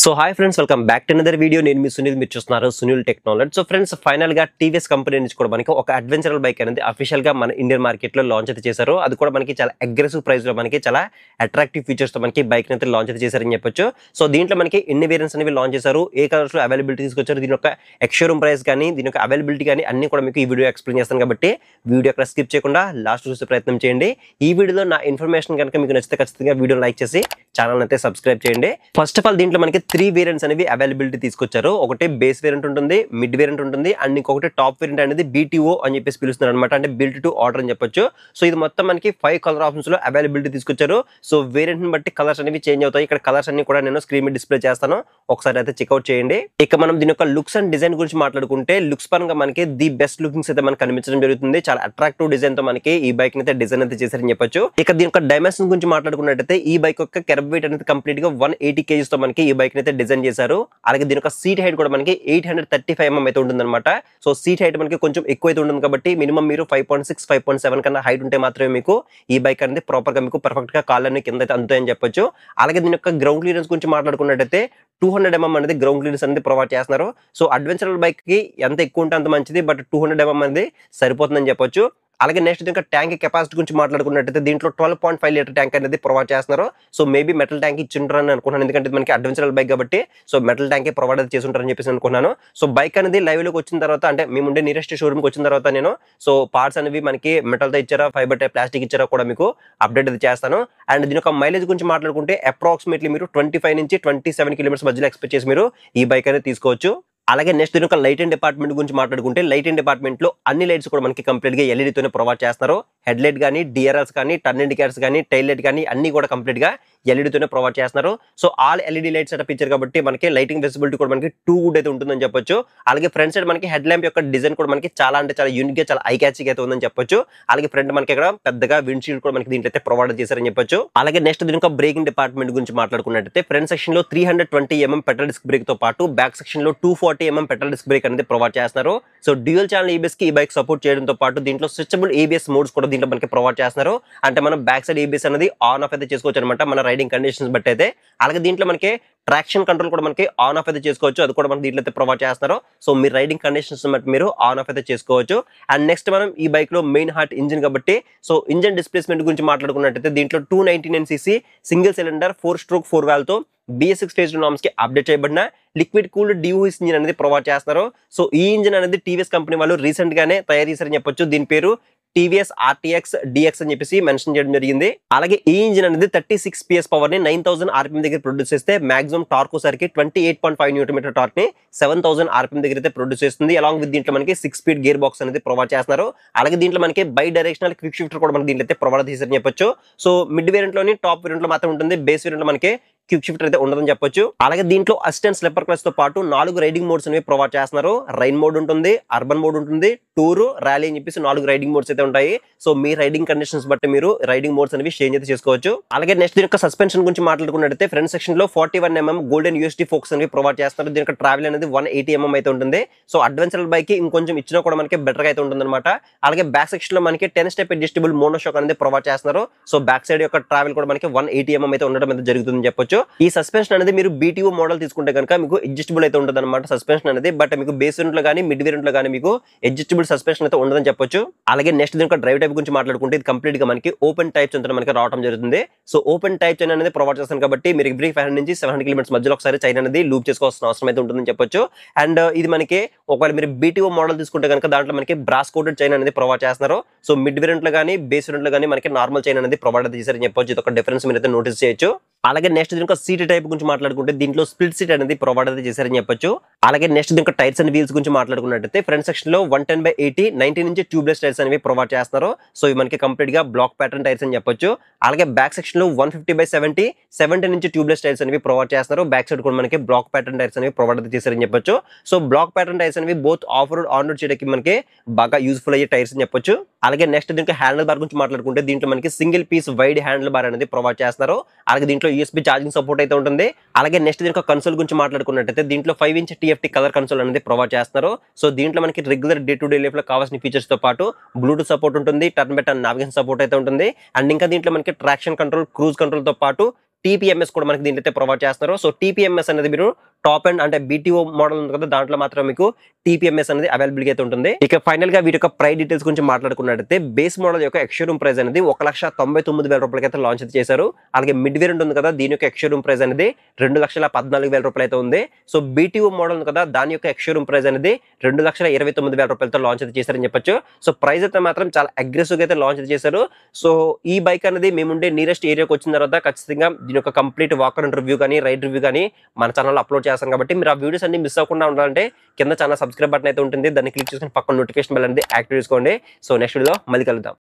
So hi friends, welcome back to another video. నేను మీ సునీల్, మీరు చూస్తున్నారు Sunil technology. So friends, final గా టీవీఎస్ కంపెనీ నుంచి కూడా మనకి ఒక అడ్వెంచరల్ బైక్ అనేది అఫీషియల్ గా మన ఇండియన్ మార్కెట్ లో లాంచ్ అయితే చేశారు. అది కూడా మనకి చాలా అగ్రెసివ్ ప్రైస్ లో మనకి చాలా అట్రాక్టివ్ ఫీచర్స్ తో మనకి బైక్ అయితే లాంచ్ అయితే చేశారని చెప్పొచ్చు. సో దీంట్లో మనకి ఎన్ని వేరియంట్స్ అనేవి లాంచ్ చేశారు, ఏ కలర్స్ లో అవైలబిలిటీ తీసుకొచ్చారు, దీని యొక్క ఎక్స్షోరూమ్ ప్రైస్ కానీ దీని యొక్క అవైలబిలిటీ కానీ అన్ని కూడా మీకు ఈ వీడియో ఎక్స్ప్లెయిన్ చేస్తాను. కాబట్టి వీడియో అక్కడ స్కిప్ చేయకుండా లాస్ట్ చూసే ప్రయత్నం చేయండి. ఈ వీడియోలో నా ఇన్ఫర్మేషన్ కనుక మీకు నచ్చితే ఖచ్చితంగా వీడియో లైక్ చేసి ఛానల్ అయితే సబ్స్క్రైబ్ చేయండి. ఫస్ట్ ఆఫ్ ఆల్ దీంట్లో మనకి 3 వేరియంట్స్ అనేవి అవైలబిలిటీ తీసుకొచ్చారు. ఒకటి బేస్ వేరియంట్ ఉంటుంది, మిడ్ వేరియంట్ ఉంటుంది, అండ్ ఇంకొకటి టాప్ వేరియంట్ అనేది BTO అని చెప్పేసి పిలుస్తున్నారు అనమాట. అంటే బిల్ట్ టు ఆర్డర్ అని చెప్పొచ్చు. సో ఇది మొత్తం మనకి 5 కలర్ ఆప్షన్స్ లో అవైలబిలిటీ తీసుకొచ్చారు. సో వేరియంట్ ని బట్టి కలర్స్ అనేవి చేంజ్ అవుతాయి. ఇక్కడ కలర్స్ అన్ని కూడా నేను స్క్రీన్ మీద డిస్ప్లే చేస్తాను, ఒకసారి అయితే చెక్అౌట్ చేయండి. ఇక మనం దీని యొక్క లుక్స్ అండ్ డిజైన్ గురించి మాట్లాడుకుంటే, లుక్స్ పరంగా మనకి ది బెస్ట్ లుకింగ్స్ అయితే మనకి కనిపించడం జరుగుతుంది. చాలా అట్రాక్టివ్ డిజైన్ తో మనకి ఈ బైక్ అయితే డిజైన్ అయితే చేశారని చెప్పొచ్చు. ఇక దీని యొక్క డైమెన్షన్ గురించి మాట్లాడుకున్నట్టయితే, ఈ బైక్ యొక్క కెర్బ్ వెయిట్ అనేది కంప్లీట్ గా 180 kgs తో మనకి ఈ బైక్ అయితే డిజైన్ చేశారు. అలాగే దీని యొక్క సీట్ హైట్ కూడా మనకి 835 mm అయితే ఉంటుంది అనమాట. సో సీట్ హైట్ మనకి కొంచెం ఎక్కువ అయితే ఉంటుంది కాబట్టి మినిమం మీరు 5.6, 5.7 కన్నా హైట్ ఉంటే మాత్రమే మీకు ఈ బైక్ అనేది ప్రాపర్ గా మీకు పర్ఫెక్ట్ గా కాళ్ళని కింద అయితే అందుతాయని చెప్పొచ్చు. అలాగే దీని యొక్క గ్రౌండ్ క్లియరెన్స్ గురించి మాట్లాడుకున్నట్టయితే 200 mm అనేది గ్రౌండ్ క్లియరెన్స్ అనేది ప్రొవైడ్ చేస్తున్నారు. సో అడ్వెంచరల్ బైక్ కి ఎంత ఎక్కువ ఉంటే అంత మంచిది, బట్ 200 mm అనేది సరిపోతుందని చెప్పొచ్చు. అలాగే నెక్స్ట్ దీనికి ట్యాంక్ కెపాసిటీ గురించి మాట్లాడుకున్నట్టయితే దీంట్లో 12.5 లీటర్ ట్యాంక్ అనేది ప్రొవైడ్ చేస్తున్నారు. సో మేబీ మెటల్ ట్యాంక్ ఇచ్చింటారని అనుకున్నాను, ఎందుకంటే మనకి అడ్వెంచరల్ బైక్ కాబట్టి సో మెటల్ ట్యాంకే ప్రొవైడ్ చేసి ఉంటారని చెప్పేసి అనుకున్నాను. సో బైక్ అనేది లైవ్ లోకి వచ్చిన తర్వాత, అంటే మేము ఉండే నియరెస్ట్ షోరూమ్ కి వచ్చిన తర్వాత నేను సో పార్ట్స్ అనేవి మనకి మెటల్ తో ఇచ్చారా, ఫైబర్ టైప్ ప్లాస్టిక్ ఇచ్చారా కూడా మీకు అప్డేట్ అయితే చేస్తాను. అండ్ దీని యొక్క మైలేజ్ గురించి మాట్లాడుకుంటే అప్రాక్సిమేట్లీ మీరు 25 నుంచి 27 కిలోమీటర్స్ మధ్యలో ఎక్స్పెక్ట్ చేసి మీరు ఈ బైక్ అనేది తీసుకోవచ్చు. అలాగే నెక్స్ట్ దీని యొక్క లైట్ అండ్ డిపార్ట్మెంట్ గురించి మాట్లాడుకుంటే, లైట్ అండ్ డిపార్ట్మెంట్ లో అన్ని లైట్స్ కూడా మనకి కంప్లీట్ గా LED తోనే ప్రొవైడ్ చేస్తారు. హెడ్ లైట్ కానీ, DRLs కానీ, టర్న్ ఇండికేటర్స్ కానీ, టైల్ లైట్ కానీ అన్ని కూడా కంప్లీట్ గా LED తోనే ప్రొవైడ్ చేస్తున్నారు. So all LED light setup ఇచ్చారు కాబట్టి మనకి లైటింగ్ విజిబిలిటీ కూడా మనకి 2 గుడ్ అయితే ఉంటుందని చెప్పొచ్చు. అలాగే ఫ్రంట్ సైడ్ మనకి హెడ్ ల్యాంప్ యొక్క డిజైన్ కూడా మనకి చాలా అంటే చాలా యూనిక్ గా, చాలా ఐ క్యాచింగ్ అయితే ఉందని చెప్పొచ్చు. అలాగే ఫ్రంట్ మనకి ఇక్కడ పెద్దగా విండ్ షీల్డ్ కూడా మనకి దీంట్లో అయితే ప్రొవైడ్ చేశారని చెప్పొచ్చు. అలాగే నెక్స్ట్ దీని యొక్క బ్రేకింగ్ డిపార్ట్మెంట్ గురించి మాట్లాడుకున్నట్టయితే, ఫ్రంట్ సెక్షన్ లో 320 mm పెట్రోల్ డిస్క్ బ్రేక్ తో పాటు బ్యాక్ సెక్షన్ లో 240 mm పెట్రోల్ డిస్క్ బ్రేక్ అనేది ప్రొవైడ్ చేస్తున్నారు. సో డ్యూయల్ ఛానల్ ABS కి ఈ బైక్ సపోర్ట్ చేయడంతో పాటు దీంట్లో స్విచబుల్ ABS మోడ్స్ కూడా దీంట్లో మనకి ప్రొవైడ్ చేస్తున్నారు. అంటే మనం బ్యాక్ సైడ్ ABS అనేది ఆన్ ఆఫ్ అయితే చేసుకోవచ్చు అనమాట, మన రైడింగ్ కండిషన్స్ బట్టి అయితే. అలాగే దీంట్లో మనకి ట్రాక్షన్ కంట్రోల్ కూడా మనకి ఆన్ ఆఫ్ అయితే చేసుకోవచ్చు, అది కూడా మనకి దీంట్లో అయితే ప్రొవైడ్ చేస్తున్నారు. సో మీ రైడింగ్ కండిషన్స్ బట్టి మీరు ఆన్ ఆఫ్ అయితే చేసుకోవచ్చు. అండ్ నెక్స్ట్ మనం ఈ బైక్ లో మెయిన్ హార్ట్ ఇంజిన్ కాబట్టి, సో ఇంజిన్ డిస్ప్లేస్మెంట్ గురించి మాట్లాడుకున్నట్టయితే దీంట్లో 299cc single cylinder 4-stroke 4 valve తో BS6 స్టేజ్ నార్మ్స్ కి అప్డేట్ చేయబడిన లిక్విడ్ కూల్డ్ DOS ఇంజిన్ అనేది ప్రొవైడ్ చేస్తున్నారు. సో ఈ ఇంజిన్ అనేది టీవీఎస్ కంపెనీ వాళ్ళు రీసెంట్ గానే తయారు చేశారని చెప్పొచ్చు. దీని పేరు TVS RTX DX అని చెప్పేసి మెన్షన్ చేయడం జరిగింది. అలాగే ఈ ఇంజిన్ అనేది 36 PS పవర్ ని 9000 RPM దగ్గర ప్రొడ్యూస్ చేస్తే మాక్సిమం టార్క్ సరికి 28.5 Nm టార్క్ ని 7000 RPM దగ్గర అయితే ప్రొడ్యూస్ చేస్తుంది. అలాంగ్ విత్ దీంట్లో మనకి 6 స్పీడ్ గేర్ బాక్స్ అనేది ప్రొవైడ్ చేస్తున్నారు. అలాగే దీంట్లో మనకి బై డైరెక్షనల్ క్విక్ షిఫ్టర్ కూడా మనకి దీంట్లో అయితే ప్రొవైడ్ చేశారని చెప్పొచ్చు. సో మిడ్ వేరియంట్ లోని టాప్ వేరియంట్ లో మాత్రం ఉంటుంది, బేస్ వేరియంట్ లో మనకి క్విక్ షిఫ్టర్ అయితే ఉండదని చెప్పొచ్చు. అలాగే దీంట్లో అసిస్టెంట్ స్లిప్పర్ క్లచ్ తో పాటు 4 రైడింగ్ మోడ్స్ అనేవి ప్రొవైడ్ చేస్తున్నారు. రైన్ మోడ్ ఉంటుంది, అర్బన్ మోడ్ ఉంటుంది, టూర్, ర్యాలీ అని చెప్పేసి 4 రైడింగ్ మోడ్స్ అయితే ఉంటాయి. సో మీ రైడింగ్ కండిషన్స్ బట్టి మీరు రైడింగ్ మోడ్స్ అనేవి చేంజ్ అయితే చేసుకోవచ్చు. అలాగే నెక్స్ట్ దీని యొక్క సస్పెన్షన్ గురించి మాట్లాడుకున్నట్టయితే, ఫ్రంట్ సెక్షన్ లో 41 mm గోల్డెన్ USD ఫోక్స్ అనేవి ప్రొవైడ్ చేస్తున్నారు. దీని యొక్క ట్రావెల్ అనేది 180 mm అయితే ఉంటుంది. సో అడ్వెంచరల్ బైక్ కి ఇంకొంచెం ఇచ్చినా కూడా మనకి బెటర్ గా అయితే ఉంటుంది అనమాట. అలాగే బ్యాక్ సెక్షన్ లో మనకి 10 స్టెప్ అడ్జస్టబుల్ మోనోషాక్ అనేది ప్రొవైడ్ చేస్తున్నారు. సో బ్యాక్ సైడ్ యొక్క ట్రావెల్ కూడా మనకి 180 mm అయితే ఉండడం అయితే జరుగుతుందని చెప్పొచ్చు. ఈ సస్పెన్షన్ అనేది మీరు BTO మోడల్ తీసుకుంటే కనుక మీకు అడ్జస్టబుల్ అయితే ఉంటుంది అనమాట సస్పెన్షన్ అనేది. బట్ మీకు బేస్ వేరియంట్ లో కానీ మిడ్ వేరియంట్ లో కానీ మీకు అడ్జస్టబుల్ సస్పెన్షన్ అయితే ఉండదని చెప్పొచ్చు. అలాగే నెక్స్ట్ దీని యొక్క డ్రైవ్ టైప్ గురించి మాట్లాడుకుంటే, ఇది కంప్లీట్ గా మనకి ఓపెన్ టైప్స్ అంతా మనకి రావడం జరుగుతుంది. సో ఓపెన్ టైప్ చైన్ అనేది ప్రొవైడ్ చేస్తాను కాబట్టి మీరు ఎవ్రీ 500 నుంచి 700 కిలోమీటర్స్ మధ్యలో ఒకసారి చైన్ అనేది లూప్ చేసుకోవాల్సిన అవసరం అయితే ఉంటుందని చెప్పొచ్చు. అండ్ ఇది మనకి ఒకవేళ మీరు BTO మోడల్ తీసుకుంటే కనుక దాంట్లో మనకి బ్రాస్ కోటెడ్ చైన్ అనేది ప్రొవైడ్ చేస్తున్నారు. సో మిడ్ వేరియంట్ లో కానీ బేస్ వేరియంట్ లో కానీ మనకి నార్మల్ చైన్ అనేది ప్రొవైడ్ చేశారని చెప్పొచ్చు. ఇది ఒక డిఫరెన్స్ మీరు అయితే నోటీస్ చేయొచ్చు. అలాగే నెక్స్ట్ దీని యొక్క సీట్ టైప్ గురించి మాట్లాడుకుంటే దీంట్లో స్ప్లిట్ సీట్ అనేది ప్రొవైడ్ అయితే చేశారని చెప్పొచ్చు. అలాగే నెక్స్ట్ దీని యొక్క టైర్స్ అండ్ వీల్స్ గురించి మాట్లాడుకున్నట్టయితే, ఫ్రంట్ సెక్షన్ లో 110/80 90 నుంచి ట్యూబ్లెస్ టైర్స్ అనేవి ప్రొవైడ్ చేస్తున్నారు. సో ఇవి మనకి కంప్లీట్ గా బ్లాక్ ప్యాటర్న్ టైర్స్ అని చెప్పొచ్చు. అలాగే బ్యాక్ సెక్షన్ లో 150/70 70 నుంచి ట్యూబ్లెస్ టైర్స్ అనేవి ప్రొవైడ్ చేస్తున్నారు. బ్యాక్ సైడ్ కూడా మనకి బ్లాక్ ప్యాటర్న్ టైర్స్ అనేవి ప్రొవైడ్ అయితే చేశారని చెప్పొచ్చు. సో బ్లాక్ ప్యాటర్న్ టైర్స్ అనేవి both of road, on road చేయడానికి మనకి బాగా యూస్ఫుల్ అయ్యే టైర్స్ అని చెప్పొచ్చు. అలాగే నెక్స్ట్ దీనికి హ్యాండిల్ బార్ గురించి మాట్లాడుకుంటే, దీంట్లో మనకి single piece wide handle bar అనేది ప్రొవైడ్ చేస్తున్నారు. అలాగే దీంట్లో USB ఛార్జింగ్ సపోర్ట్ అయితే ఉంటుంది. అలాగే నెక్స్ట్ దీనికి కన్సోల్ గురించి మాట్లాడుకున్నట్టయితే దీంట్లో 5-inch TFT కలర్ కన్సోల్ అనేది ప్రొవైడ్ చేస్తున్నారు. సో దీంట్లో మనకి regular day to day life లో కావాల్సిన ఫీచర్స్ తో పాటు బ్లూటూత్ సపోర్ట్ ఉంటుంది, turn by turn navigation support అయితే ఉంటుంది. అండ్ ఇంకా దీంట్లో మనకి ట్రాక్షన్ కంట్రోల్, క్రూజ్ కంట్రోల్ తో పాటు టీపీఎంఎస్ కూడా మనకి దీంట్లో అయితే ప్రొవైడ్ చేస్తున్నారు. సో టీపీఎంఎస్ అనేది మీరు టాప్ అండ్ అంటే బీటీఓ మోడల్ ఉంది కదా, దాంట్లో మాత్రం మీకు టీపీఎంఎస్ అనేది అవైలబిలిటీ అయితే ఉంటుంది. ఇక ఫైనల్ గా వీటి యొక్క ప్రైస్ డీటెయిల్స్ గురించి మాట్లాడుకున్నట్టయితే బేస్ మోడల్ యొక్క ఎక్స్షోరూమ్ ప్రైస్ అనేది 1,99,000 రూపాయలకి అయితే లాంచ్ అయితే చేశారు. అలాగే మిడ్ వేరియంట్ ఉంది కదా, దీని యొక్క ఎక్స్షోరూమ్ ప్రైస్ అనేది 2,14,000 రూపాయలు అయితే ఉంది. సో బీటీఓ మోడల్ ఉంది కదా, దాని యొక్క ఎక్స్షోరూమ్ ప్రైస్ అనేది 2,29,000 రూపాయలతో లాంచ్ అయితే చేశారని చెప్పొచ్చు. సో ప్రైస్ అయితే మాత్రం చాలా అగ్రెసివ్ గా అయితే లాంచ్ అయితే చేశారు. సో ఈ బైక్ అనేది మేముండే నియరెస్ట్ ఏరియాకి వచ్చిన తర్వాత ఖచ్చితంగా దీని యొక్క కంప్లీట్ వాక్ అండ్ రివ్యూ కానీ రైడ్ రివ్యూ కానీ మన ఛానల్లో అప్లోడ్ చేస్తాం. కాబట్టి మీరు ఆ వీడియోస్ అన్ని మిస్ అవ్వకుండా ఉండాలంటే కింద ఛానల్ సబ్స్క్రైబ్ బటన్ అయితే ఉంటుంది, దాన్ని క్లిక్ చేసుకుని పక్కన నోటిఫికేషన్ బెల్ అనేది యాక్టివ్ చేసుకోండి. సో నెక్స్ట్ వీడియోలో మళ్ళీ కలుద్దాం.